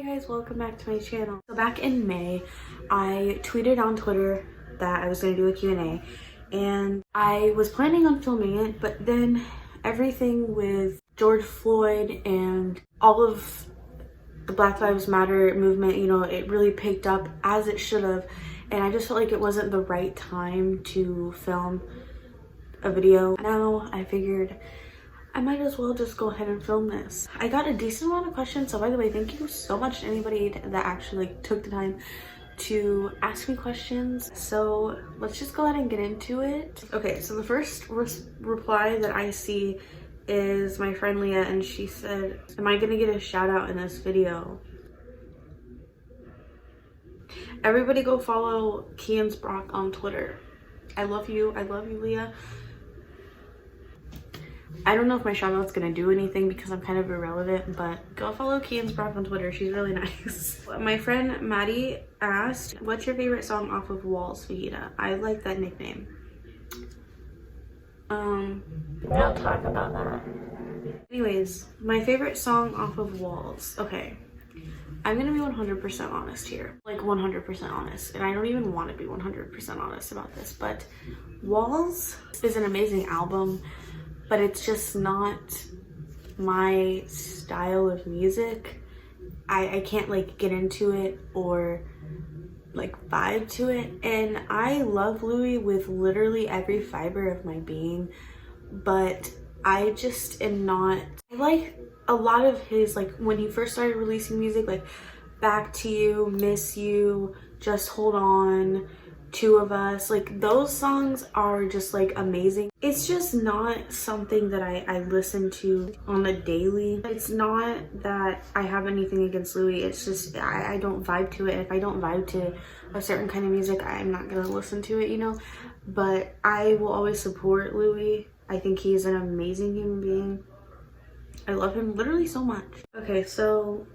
guys, welcome back to my channel. So back in May, I tweeted on Twitter that I was going to do a Q&A, and I was planning on filming it, but then everything with George Floyd and all of the Black Lives Matter movement, you know, it really picked up as it should have, and I just felt like it wasn't the right time to film a video. Now I figured I might as well just go ahead and film this. I got a decent amount of questions, so by the way, thank you so much to anybody that actually took the time to ask me questions. So let's just go ahead and get into it. Okay, so the first reply that I see is my friend Leah, and she said, am I gonna get a shout out in this video? Everybody go follow Kians Brock on Twitter. I love you Leah. I don't know if my shout out's gonna do anything because I'm kind of irrelevant, but go follow Kians Brock on Twitter. She's really nice. My friend Maddie asked, what's your favorite song off of Walls, Fajita? I like that nickname. We'll talk about that. Anyways, my favorite song off of Walls. Okay, I'm gonna be 100% honest here. Like 100% honest. And I don't even want to be 100% honest about this, but Walls is an amazing album, but it's just not my style of music. I can't like get into it or like vibe to it. And I love Louis with literally every fiber of my being, but I just am not. I like a lot of his, like when he first started releasing music, like Back to You, Miss You, Just Hold On, Two of Us, like those songs are just like amazing. It's just not something that I listen to on a daily. It's not that I have anything against Louis, it's just I don't vibe to it. If I don't vibe to a certain kind of music, I'm not gonna listen to it, you know. But I will always support Louis. I think he's an amazing human being. I love him literally so much. Okay, so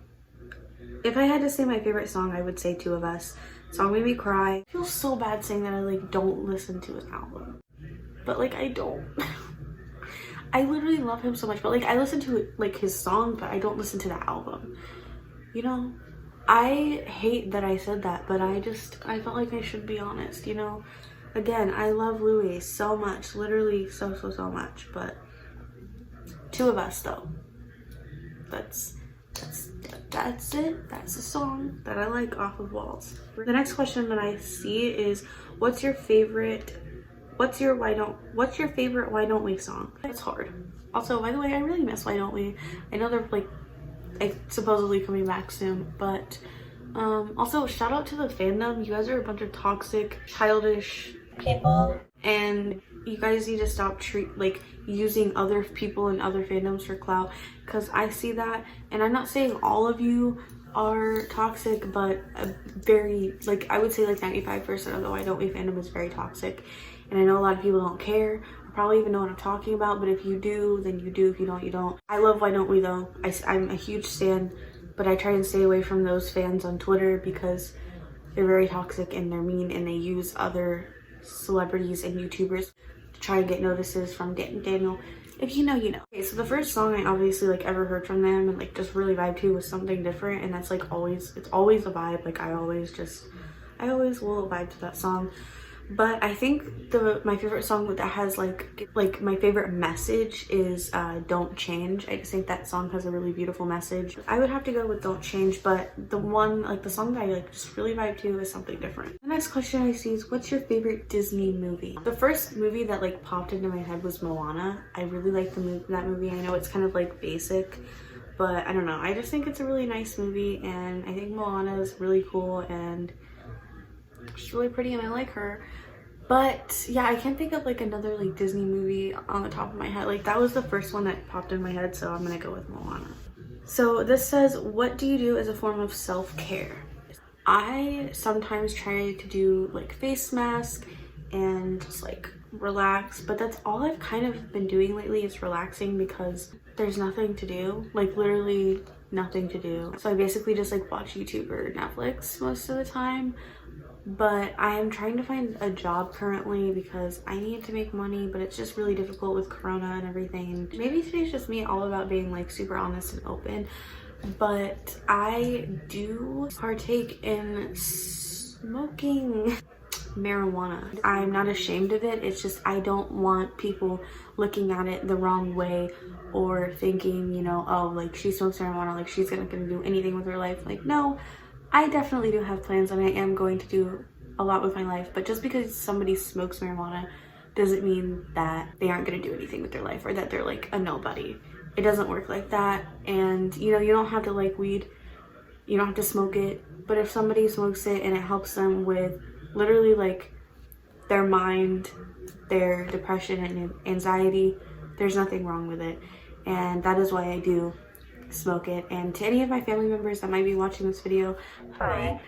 if I had to say my favorite song, I would say Two of Us. Song made me cry. I feel so bad saying that I like don't listen to his album, but like I don't. I literally love him so much, but like I listen to like his song, but I don't listen to the album, you know. I hate that I said that, but I felt like I should be honest, you know. Again, I love Louis so much, literally so much, but Two of Us though, that's it. That's a song that I like off of Walls. The next question that I see is, what's your favorite Why Don't We song? It's hard. Also, by the way, I really miss Why Don't We. I know they're like supposedly coming back soon, but also shout out to the fandom. You guys are a bunch of toxic, childish people, and you guys need to stop using other people and other fandoms for clout, because I see that, and I'm not saying all of you are toxic, but I would say like 95% of the Why Don't We fandom is very toxic, and I know a lot of people don't care or probably even know what I'm talking about, but if you do, then you do. If you don't, you don't. I love Why Don't We though. I'm a huge stan, but I try and stay away from those fans on Twitter because they're very toxic and they're mean, and they use other celebrities and YouTubers to try and get notices from Daniel. If you know, you know. Okay, so the first song I obviously like ever heard from them and like just really vibe to was Something Different, and that's like it's always a vibe. Like I always will vibe to that song. But I think my favorite song that has like my favorite message is Don't Change. I just think that song has a really beautiful message. I would have to go with Don't Change, but the song that I like just really vibe to is Something Different. The next question I see is, what's your favorite Disney movie? The first movie that like popped into my head was Moana. I really like that movie. I know it's kind of like basic, but I don't know. I just think it's a really nice movie, and I think Moana is really cool, and she's really pretty, and I like her. But yeah, I can't think of like another like Disney movie on the top of my head. Like that was the first one that popped in my head, so I'm gonna go with Moana. So this says, what do you do as a form of self-care? I sometimes try to do like face mask and just like relax, but that's all I've kind of been doing lately is relaxing, because there's nothing to do, like literally nothing to do. So I basically just like watch YouTube or Netflix most of the time. But I am trying to find a job currently because I need to make money, but it's just really difficult with Corona and everything. Maybe today's just me all about being like super honest and open, but I do partake in smoking marijuana. I'm not ashamed of it. It's just I don't want people looking at it the wrong way or thinking, you know, oh, like she smokes marijuana, like she's not gonna do anything with her life. Like, no, I definitely do have plans and I am going to do a lot with my life, but just because somebody smokes marijuana doesn't mean that they aren't going to do anything with their life or that they're like a nobody. It doesn't work like that. And you know, you don't have to like weed, you don't have to smoke it, but if somebody smokes it and it helps them with literally like their mind, their depression and anxiety, there's nothing wrong with it. And that is why I do smoke it. And to any of my family members that might be watching this video, hi.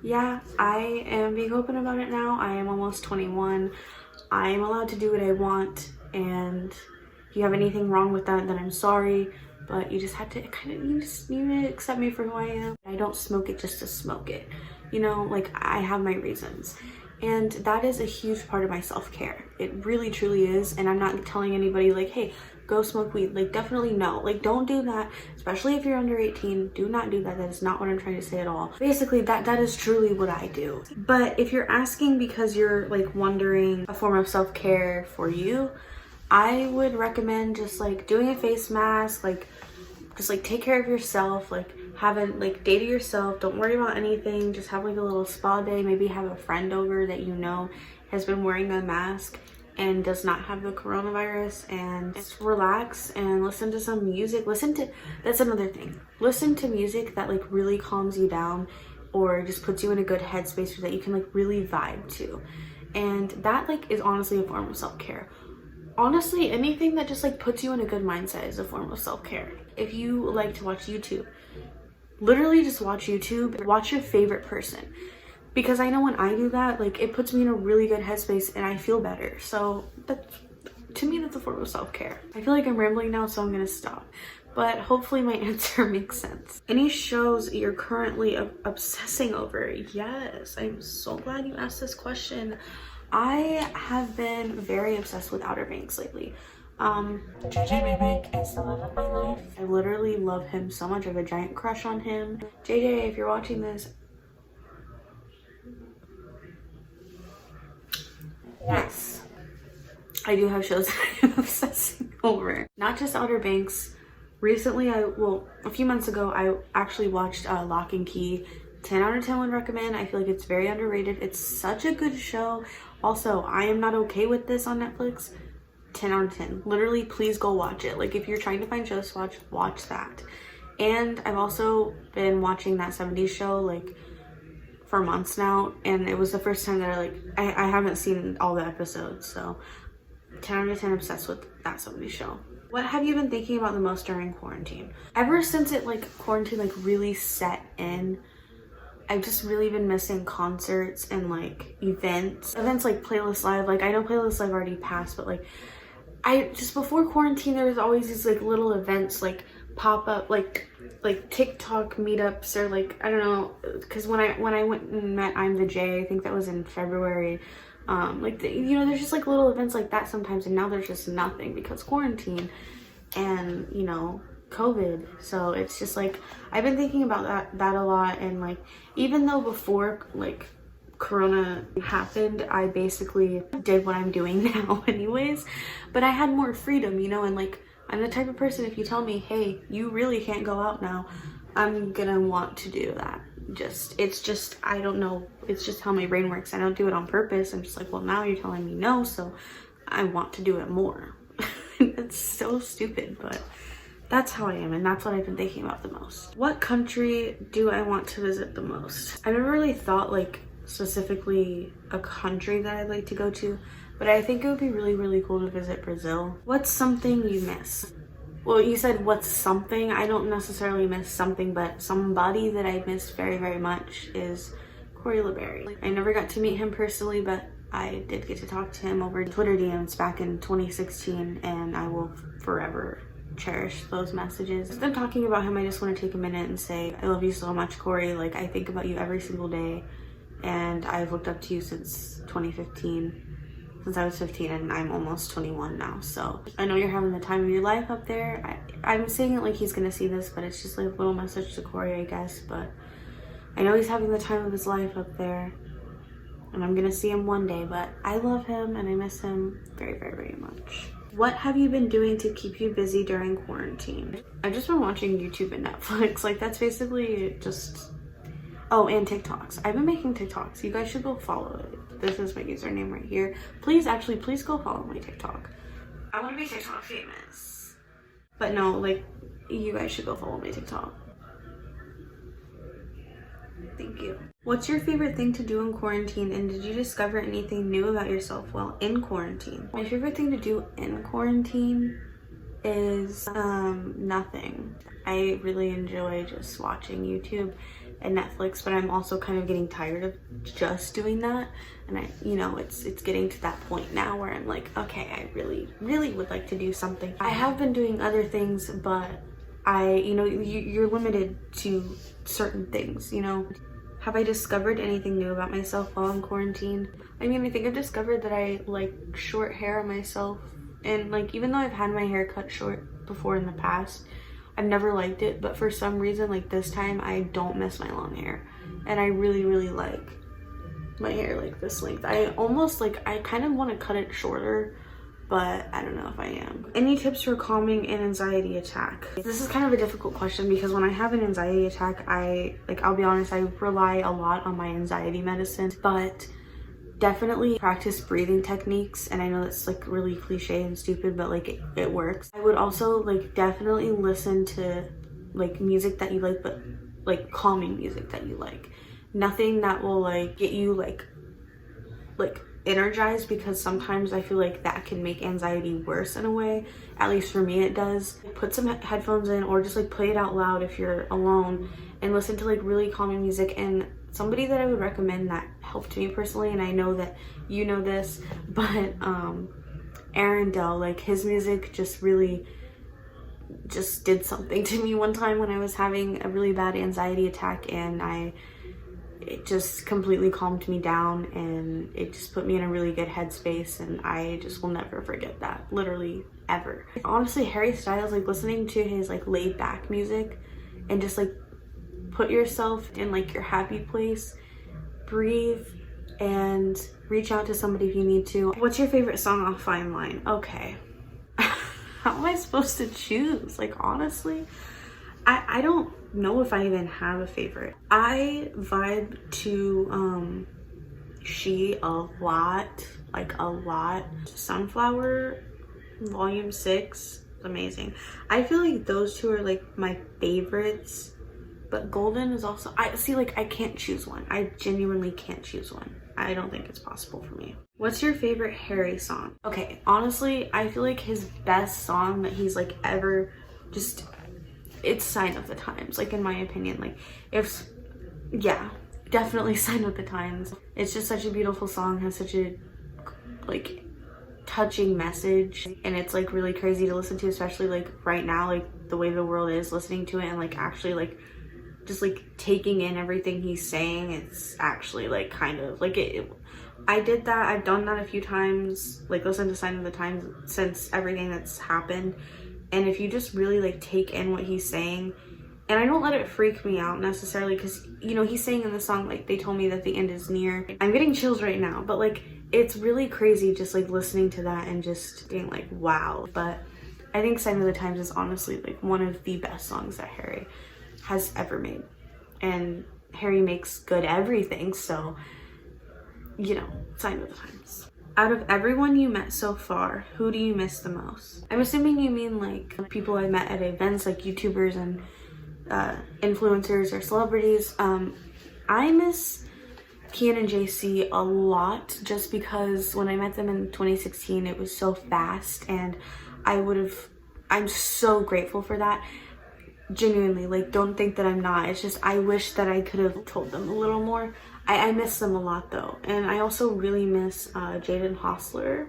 Yeah, I am being open about it now. I am almost 21. I am allowed to do what I want, and if you have anything wrong with that, then I'm sorry, but you just have to you just need to accept me for who I am. I don't smoke it just to smoke it, you know, like I have my reasons, and that is a huge part of my self-care. It really truly is. And I'm not telling anybody like, hey, go smoke weed. Like, definitely no. Like, don't do that, especially if you're under 18. Do not do that. That is not what I'm trying to say at all. Basically, that is truly what I do. But if you're asking because you're like wondering a form of self-care for you, I would recommend just like doing a face mask, like just like take care of yourself, like have a like day to yourself. Don't worry about anything. Just have like a little spa day. Maybe have a friend over that you know has been wearing a mask and does not have the coronavirus, and just relax and listen to some music. That's another thing. Listen to music that like really calms you down or just puts you in a good headspace that you can like really vibe to. And that like is honestly a form of self-care. Honestly, anything that just like puts you in a good mindset is a form of self-care. If you like to watch YouTube, literally just watch YouTube, watch your favorite person. Because I know when I do that, like it puts me in a really good headspace and I feel better. So to me, that's a form of self-care. I feel like I'm rambling now, so I'm gonna stop. But hopefully my answer makes sense. Any shows you're currently obsessing over? Yes, I'm so glad you asked this question. I have been very obsessed with Outer Banks lately. JJ Maybank is the love of my life. I literally love him so much. I have a giant crush on him. JJ, if you're watching this, yes, I do have shows that I'm obsessing over. Not just Outer Banks. Recently, a few months ago, I actually watched Lock and Key. 10 out of 10 would recommend. I feel like it's very underrated. It's such a good show. Also, I Am Not Okay With This on Netflix. 10 out of 10. Literally, please go watch it. Like, if you're trying to find shows to watch that. And I've also been watching That 70s Show, like, for months now. And it was the first time that I haven't seen all the episodes. So, 10 out of 10 obsessed with That 70s Show. What have you been thinking about the most during quarantine? Ever since quarantine really set in, I've just really been missing concerts and like events like Playlist Live. Like, I know Playlist Live already passed, but like before quarantine there was always these like little events like pop up like TikTok meetups, or like I don't know, because when I went and met I'm the J, I think that was in February. There's just like little events like that sometimes, and now there's just nothing because quarantine and COVID. So it's just like I've been thinking about that a lot. And like, even though before like Corona happened, I basically did what I'm doing now anyways, but I had more freedom, and like I'm the type of person, if you tell me, hey, you really can't go out now, I'm gonna want to do that. It's just I don't know, it's just how my brain works. I don't do it on purpose. I'm just like, well, now you're telling me no, so I want to do it more. It's so stupid, but that's how I am, and that's what I've been thinking about the most. What country do I want to visit the most? I never really thought like specifically a country that I'd like to go to, but I think it would be really, really cool to visit Brazil. What's something you miss? Well, you said what's something. I don't necessarily miss something, but somebody that I miss very, very much is Corey LeBerry. I never got to meet him personally, but I did get to talk to him over Twitter DMs back in 2016, and I will forever cherish those messages. Instead of talking about him, I just want to take a minute and say, I love you so much, Corey. Like, I think about you every single day, and I've looked up to you since 2015. since I was 15 and I'm almost 21 now. So I know you're having the time of your life up there. I'm saying it like he's gonna see this, but it's just like a little message to Corey, I guess. But I know he's having the time of his life up there, and I'm gonna see him one day. But I love him and I miss him very, very, very much. What have you been doing to keep you busy during quarantine? I've just been watching YouTube and Netflix. Like, that's basically just... Oh, and TikToks. I've been making TikToks. You guys should go follow it. This is my username right here. Please go follow my TikTok. I want to be TikTok famous. But no, like, you guys should go follow my TikTok. Thank you. What's your favorite thing to do in quarantine, and did you discover anything new about yourself while in quarantine? My favorite thing to do in quarantine is nothing. I really enjoy just watching YouTube and Netflix, but I'm also kind of getting tired of just doing that. And it's getting to that point now where I'm like, okay, I really would like to do something. I have been doing other things, but you're limited to certain things, Have I discovered anything new about myself while in quarantine? I mean, I think I've discovered that I like short hair on myself. And like, even though I've had my hair cut short before in the past, I've never liked it. But for some reason, like this time, I don't miss my long hair. And I really, really like my hair like this length. I kind of want to cut it shorter, but I don't know if I am. Any tips for calming an anxiety attack? This is kind of a difficult question because when I have an anxiety attack, I'll be honest, I rely a lot on my anxiety medicine, but definitely practice breathing techniques. And I know that's like really cliche and stupid, but like it works. I would also like definitely listen to like music that you like, but like calming music that you like. Nothing that will like get you like energized, because sometimes I feel like that can make anxiety worse in a way. At least for me it does. Put some headphones in, or just like play it out loud if you're alone, and listen to like really calming music. And somebody that I would recommend that helped me personally, and I know that you know this, but Aaron Dell, like his music just really just did something to me one time when I was having a really bad anxiety attack, and it just completely calmed me down, and it just put me in a really good headspace, and I just will never forget that, literally ever. Honestly, Harry Styles, like listening to his like laid back music and just like put yourself in like your happy place, breathe, and reach out to somebody if you need to. What's your favorite song off Fine Line? Okay. How am I supposed to choose? Like, honestly, I don't know if I even have a favorite. I vibe to She a lot, like a lot. Sunflower Volume 6 is amazing. I feel like those two are like my favorites, but Golden is also, I can't choose one. I genuinely can't choose one. I don't think it's possible for me. What's your favorite Harry song? Okay, honestly, I feel like his best song that he's like ever just, it's Sign of the Times, like in my opinion. Like definitely Sign of the Times. It's just such a beautiful song, has such a like touching message, and it's like really crazy to listen to, especially like right now, like the way the world is, listening to it and like actually like just like taking in everything he's saying. It's actually like kind of like I've done that a few times, like listen to Sign of the Times since everything that's happened. And if you just really like take in what he's saying, and I don't let it freak me out necessarily, because he's saying in the song like, they told me that the end is near. I'm getting chills right now, but like it's really crazy just like listening to that and just being like, wow. But I think Sign of the Times is honestly like one of the best songs that Harry has ever made, and Harry makes good everything, so Sign of the Times. Out of everyone you met so far, who do you miss the most? I'm assuming you mean like people I met at events, like YouTubers and influencers or celebrities. I miss Kian and JC a lot, just because when I met them in 2016, it was so fast, and I'm so grateful for that. Genuinely, like, don't think that I'm not. It's just I wish that I could have told them a little more. I miss them a lot though, and I also really miss Jaden Hossler.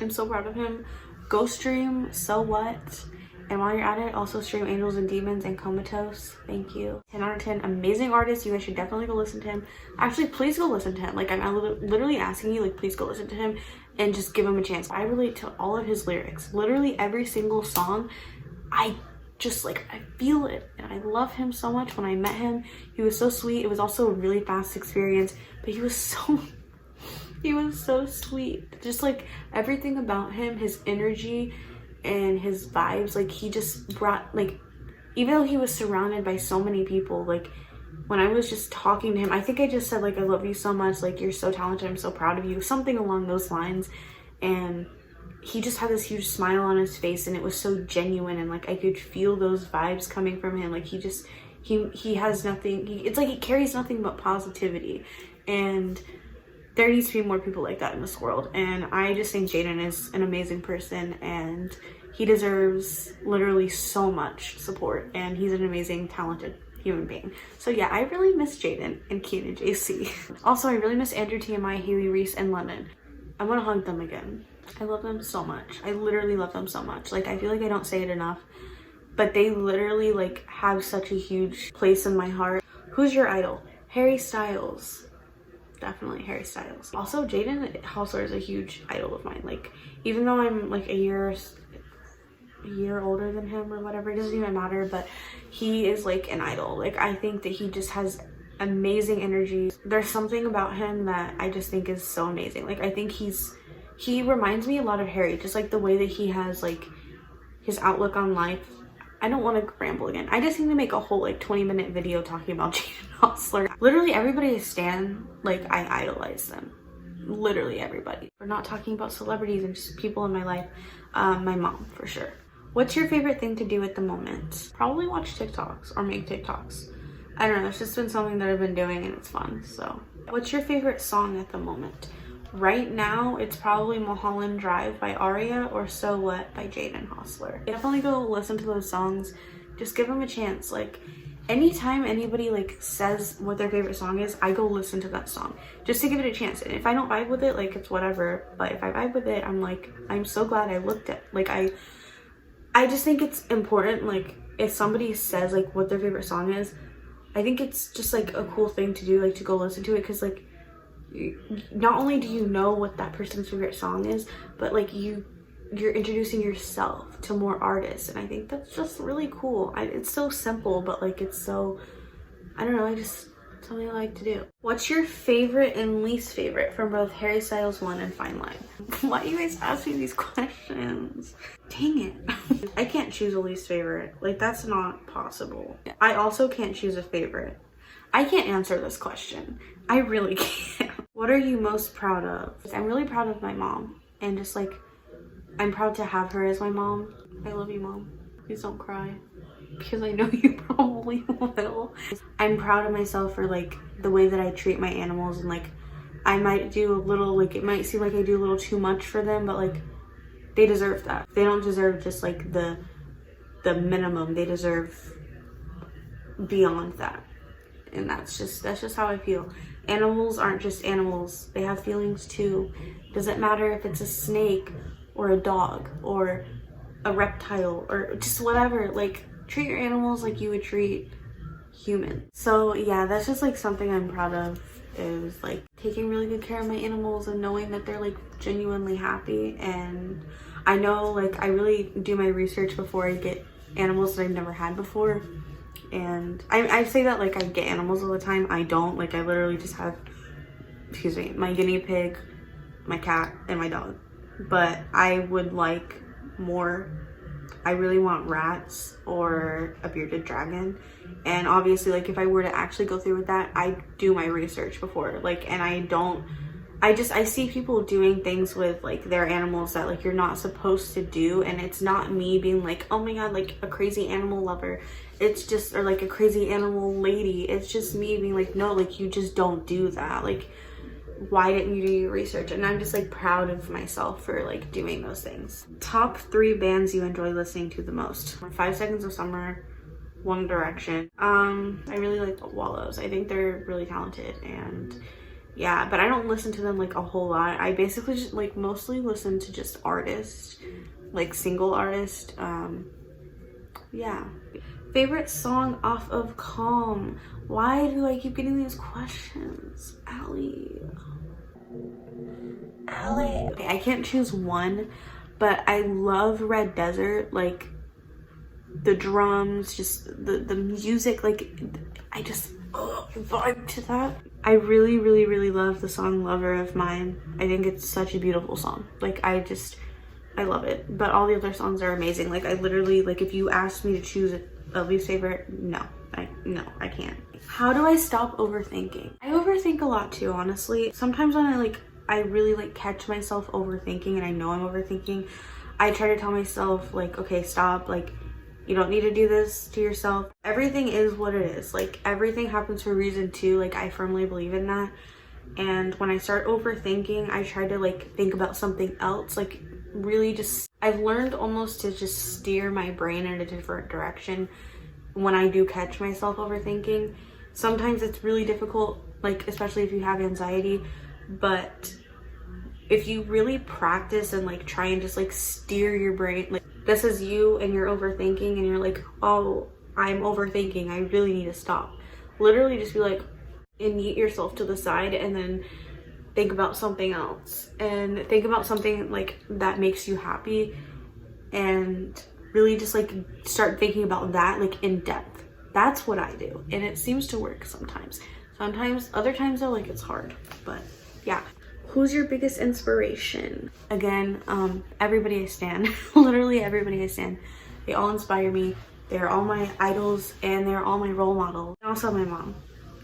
I'm so proud of him. Go stream So What, and while you're at it, also stream Angels and Demons and Comatose. Thank you. 10 out of 10, amazing artist. You guys should definitely go listen to him. Actually, please go listen to him. Like, I'm literally asking you, like, please go listen to him. and just give him a chance. I relate to all of his lyrics. Literally every single song, I just like, I feel it, and I love him so much. When I met him, he was so sweet. It was also a really fast experience, but he was so sweet. Just like everything about him, his energy and his vibes, like he just brought, like, even though he was surrounded by so many people, like when I was just talking to him, I think I just said like, I love you so much, like you're so talented, I'm so proud of you, something along those lines. And he just had this huge smile on his face, and it was so genuine, and like I could feel those vibes coming from him. Like he has nothing, it's like he carries nothing but positivity, and there needs to be more people like that in this world. And I just think Jaden is an amazing person, and he deserves literally so much support, and he's an amazing, talented human being. So yeah, I really miss Jaden and Keenan JC. Also, I really miss Andrew TMI, Haley Reese, and Lennon. I want to hug them again. I love them so much. I literally love them so much. Like, I feel like I don't say it enough, but they literally like have such a huge place in my heart. Who's your idol? Harry Styles. Definitely Harry Styles. Also, Jaden Hossler is a huge idol of mine. Like, even though I'm like a year older than him or whatever, it doesn't even matter, but he is like an idol. Like, I think that he just has amazing energy. There's something about him that I just think is so amazing. Like, I think he reminds me a lot of Harry, just like the way that he has like his outlook on life. I don't want to ramble again. I just need to make a whole like 20-minute video talking about Jaden Hossler. Literally everybody I stan, like I idolize them. Literally everybody. We're not talking about celebrities and just people in my life. My mom, for sure. What's your favorite thing to do at the moment? Probably watch TikToks or make TikToks. I don't know, it's just been something that I've been doing and it's fun, so. What's your favorite song at the moment? Right now, it's probably Mulholland Drive by Aria or So What by Jaden Hossler. Definitely go listen to those songs. Just give them a chance. Like, anytime anybody like says what their favorite song is, I go listen to that song just to give it a chance. And if I don't vibe with it, like, it's whatever. But if I vibe with it, I'm like, I'm so glad I looked at, like, I just think it's important. Like, if somebody says like what their favorite song is, I think it's just like a cool thing to do, like to go listen to it, because like, not only do you know what that person's favorite song is, but like you're introducing yourself to more artists, and I think that's just really cool. It's so simple, but like it's so, I don't know, I just, something I like to do. What's your favorite and least favorite from both Harry Styles 1 and Fine Line? Why do you guys ask me these questions? Dang it. I can't choose a least favorite. Like, that's not possible. I also can't choose a favorite. I can't answer this question. I really can't. What are you most proud of? I'm really proud of my mom, and just like, I'm proud to have her as my mom. I love you, Mom. Please don't cry, because I know you probably will. I'm proud of myself for like the way that I treat my animals, and like I might do a little, like it might seem like I do a little too much for them, but like they deserve that. They don't deserve just like the minimum. They deserve beyond that. And that's just how I feel. Animals aren't just animals. They have feelings too. Doesn't matter if it's a snake or a dog or a reptile or just whatever. Like, treat your animals like you would treat humans. So yeah, that's just like something I'm proud of, is like taking really good care of my animals and knowing that they're like genuinely happy. And I know, like, I really do my research before I get animals that I've never had before. And I say that like I get animals all the time. I don't. Like, I literally just have, excuse me, my guinea pig, my cat, and my dog. But I would like more. I really want rats or a bearded dragon. And obviously, like, if I were to actually go through with that, I do my research before. Like, and I see people doing things with like their animals that like you're not supposed to do. And it's not me being like, oh my god, like a crazy animal lover. It's just, or like a crazy animal lady. It's just me being like, no, like you just don't do that. Like, why didn't you do your research? And I'm just like proud of myself for like doing those things. Top 3 bands you enjoy listening to the most. 5 Seconds of Summer, One Direction. I really like the Wallows. I think they're really talented, and yeah, but I don't listen to them like a whole lot. I basically just like mostly listen to just artists, like single artists. Yeah. Favorite song off of Calm. Why do I keep getting these questions, Allie? Okay, I can't choose one, but I love Red Desert. Like the drums, just the music, like I just vibe to that. I really love the song Lover of Mine. I think it's such a beautiful song. Like I love it. But all the other songs are amazing. Like I literally, like if you asked me to choose a least favorite, no, I can't. How do I stop overthinking? I overthink a lot too, honestly. Sometimes when I really like catch myself overthinking and I know I'm overthinking, I try to tell myself like, okay, stop, like you don't need to do this to yourself. Everything is what it is. Like everything happens for a reason too. Like I firmly believe in that. And when I start overthinking, I try to like think about something else. Like really just, I've learned almost to just steer my brain in a different direction when I do catch myself overthinking. Sometimes it's really difficult, like especially if you have anxiety, but if you really practice and like try and just like steer your brain, like this is you and you're overthinking and you're like, oh, I'm overthinking, I really need to stop. Literally just be like, and yeet yourself to the side and then think about something else and think about something like that makes you happy and really just like start thinking about that like in depth. That's what I do, and it seems to work sometimes. Other times though, like it's hard, but yeah. Who's your biggest inspiration? Again, everybody I stan. Literally everybody I stan. They all inspire me. They're all my idols and they're all my role models. And also my mom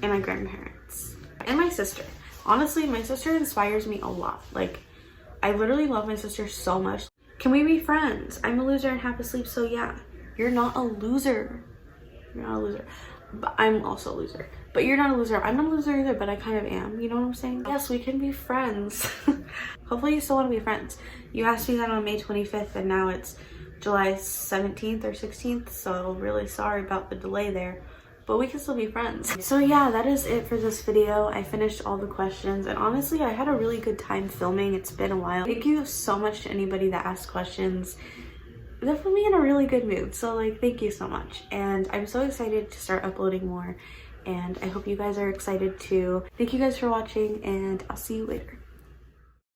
and my grandparents and my sister. Honestly, my sister inspires me a lot. Like I literally love my sister so much. Can we be friends? I'm a loser and half asleep, so yeah. You're not a loser. You're not a loser. But I'm also a loser. But you're not a loser. I'm not a loser either, but I kind of am. You know what I'm saying? Yes, we can be friends. Hopefully you still want to be friends. You asked me that on May 25th and now it's July 17th or 16th. So really sorry about the delay there. But we can still be friends. So yeah, that is it for this video. I finished all the questions and honestly, I had a really good time filming. It's been a while. Thank you so much to anybody that asked questions. That put me in a really good mood. So like, thank you so much. And I'm so excited to start uploading more. And I hope you guys are excited too. Thank you guys for watching and I'll see you later.